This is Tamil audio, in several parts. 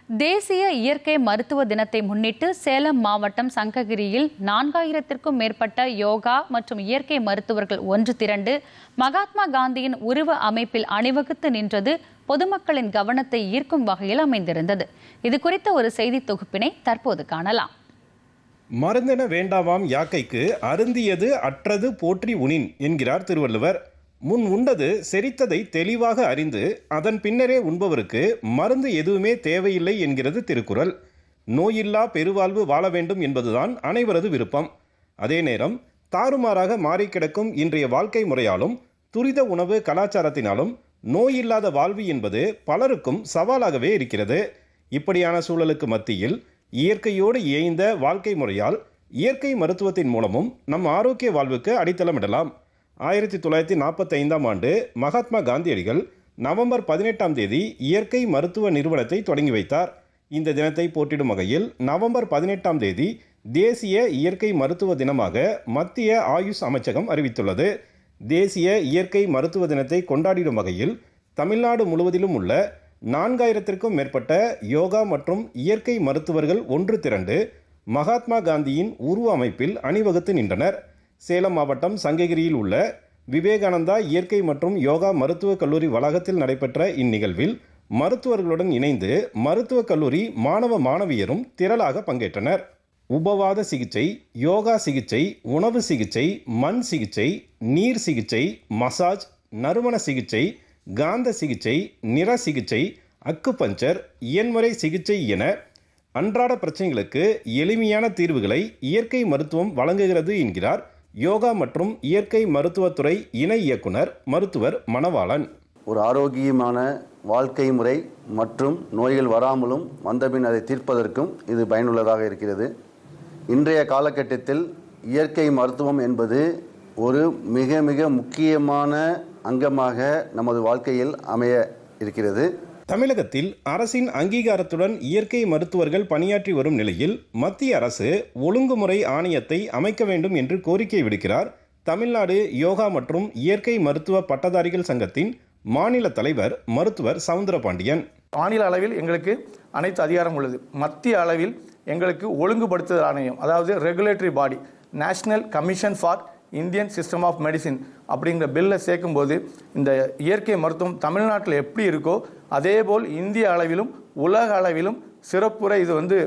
தேசிய இயற்கை மருத்துவ தினத்தை முன்னிட்டு சேலம் மாவட்டம் சங்ககிரியில் 4000க்கும் மேற்பட்ட யோகா மற்றும் இயற்கை மருத்துவர்கள் ஒன்று திரண்டு மகாத்மா காந்தியின் உருவ அமைப்பில் அணிவகுத்து நின்றது பொதுமக்களின் கவனத்தை ஈர்க்கும் வகையில் அமைந்திருந்தது. இது குறித்த ஒரு செய்தி தொகுப்பினை தற்போது காணலாம். மருந்தென வேண்டாவாம் யாக்கைக்கு அருந்தியது அற்றது போற்றி உணின் என்கிறார் திருவள்ளுவர். முன் உண்டது செரித்ததை தெளிவாக அறிந்து அதன் பின்னரே உண்பவருக்கு மருந்து எதுவுமே தேவையில்லை என்கிறது திருக்குறள். நோயில்லா பெருவாழ்வு வாழ வேண்டும் என்பதுதான் அனைவரது விருப்பம். அதே நேரம் தாறுமாறாக மாறி கிடக்கும் இன்றைய வாழ்க்கை முறையாலும் துரித உணவு கலாச்சாரத்தினாலும் நோயில்லாத வாழ்வு என்பது பலருக்கும் சவாலாகவே இருக்கிறது. இப்படியான சூழலுக்கு மத்தியில் இயற்கையோடு இயைந்த வாழ்க்கை முறையால் இயற்கை மருத்துவத்தின் மூலமும் நம் ஆரோக்கிய வாழ்வுக்கு அடித்தளமிடலாம். 1945ஆம் ஆண்டு மகாத்மா காந்தியடிகள் நவம்பர் 18ஆம் தேதி இயற்கை மருத்துவ நிறுவனத்தை தொடங்கி வைத்தார். இந்த தினத்தை போற்றிடும் வகையில் நவம்பர் 18ஆம் தேதி தேசிய இயற்கை மருத்துவ தினமாக மத்திய ஆயுஷ் அமைச்சகம் அறிவித்துள்ளது. தேசிய இயற்கை மருத்துவ தினத்தை கொண்டாடிடும் வகையில் தமிழ்நாடு முழுவதிலும் உள்ள 4000க்கும் மேற்பட்ட யோகா மற்றும் இயற்கை மருத்துவர்கள் ஒன்று திரண்டு மகாத்மா காந்தியின் உருவ அமைப்பில் அணிவகுத்து நின்றனர். சேலம் மாவட்டம் சங்ககிரியில் உள்ள விவேகானந்தா இயற்கை மற்றும் யோகா மருத்துவக் கல்லூரி வளாகத்தில் நடைபெற்ற இந்நிகழ்வில் மருத்துவர்களுடன் இணைந்து மருத்துவக் கல்லூரி மாணவ மாணவியரும் திரளாக பங்கேற்றனர். உபவாத சிகிச்சை, யோகா சிகிச்சை, உணவு சிகிச்சை, மண் சிகிச்சை, நீர் சிகிச்சை, மசாஜ், நறுமண சிகிச்சை, காந்த சிகிச்சை, நிற சிகிச்சை, அக்குபஞ்சர், இயன்முறை சிகிச்சை என அன்றாட பிரச்சனைகளுக்கு எளிமையான தீர்வுகளை இயற்கை மருத்துவம் வழங்குகிறது என்கிறார் யோகா மற்றும் இயற்கை மருத்துவத்துறை இணை இயக்குனர் மருத்துவர் மணவாளன். ஒரு ஆரோக்கியமான வாழ்க்கை முறை மற்றும் நோய்கள் வராமலும் வந்தபின் அதை தீர்ப்பதற்கும் இது பயனுள்ளதாக இருக்கிறது. இன்றைய காலகட்டத்தில் இயற்கை மருத்துவம் என்பது ஒரு மிக மிக முக்கியமான அங்கமாக நமது வாழ்க்கையில் அமைய இருக்கிறது. தமிழகத்தில் அரசின் அங்கீகாரத்துடன் இயற்கை மருத்துவர்கள் பணியாற்றி வரும் நிலையில் மத்திய அரசு ஒழுங்குமுறை ஆணையத்தை அமைக்க வேண்டும் என்று கோரிக்கை விடுக்கிறார் தமிழ்நாடு யோகா மற்றும் இயற்கை மருத்துவ பட்டதாரிகள் சங்கத்தின் மாநில தலைவர் மருத்துவர் சவுந்தரபாண்டியன். மாநில அளவில் எங்களுக்கு அனைத்து அதிகாரம் உள்ளது. மத்திய அளவில் எங்களுக்கு ஒழுங்குபடுத்துதல் ஆணையம், அதாவது regulatory body, national commission for Indian system of medicine அப்படிங்கிற பில்லை சேர்க்கும்போது இந்த இயற்கை மருத்துவம் தமிழ்நாட்டில் எப்படி இருக்கோ அதேபோல் இந்திய அளவிலும் உலக அளவிலும் சிறப்புரை இது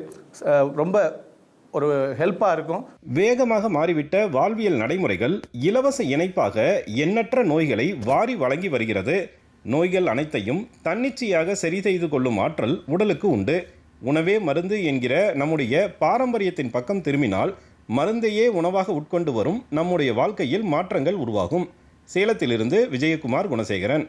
ரொம்ப ஒரு ஹெல்ப்பாக இருக்கும். வேகமாக மாறிவிட்ட வாழ்வியல் நடைமுறைகள் இலவச இணைப்பாக எண்ணற்ற நோய்களை வாரி வழங்கி வருகிறது. நோய்கள் அனைத்தையும் தன்னிச்சையாக சரி செய்து கொள்ளும் ஆற்றல் உடலுக்கு உண்டு. உணவே மருந்து என்கிற நம்முடைய பாரம்பரியத்தின் பக்கம் திரும்பினால் மருந்தையே உணவாக உட்கொண்டு வரும் நம்முடைய வாழ்க்கையில் மாற்றங்கள் உருவாகும். சேலத்திலிருந்து விஜயகுமார் குணசேகரன்.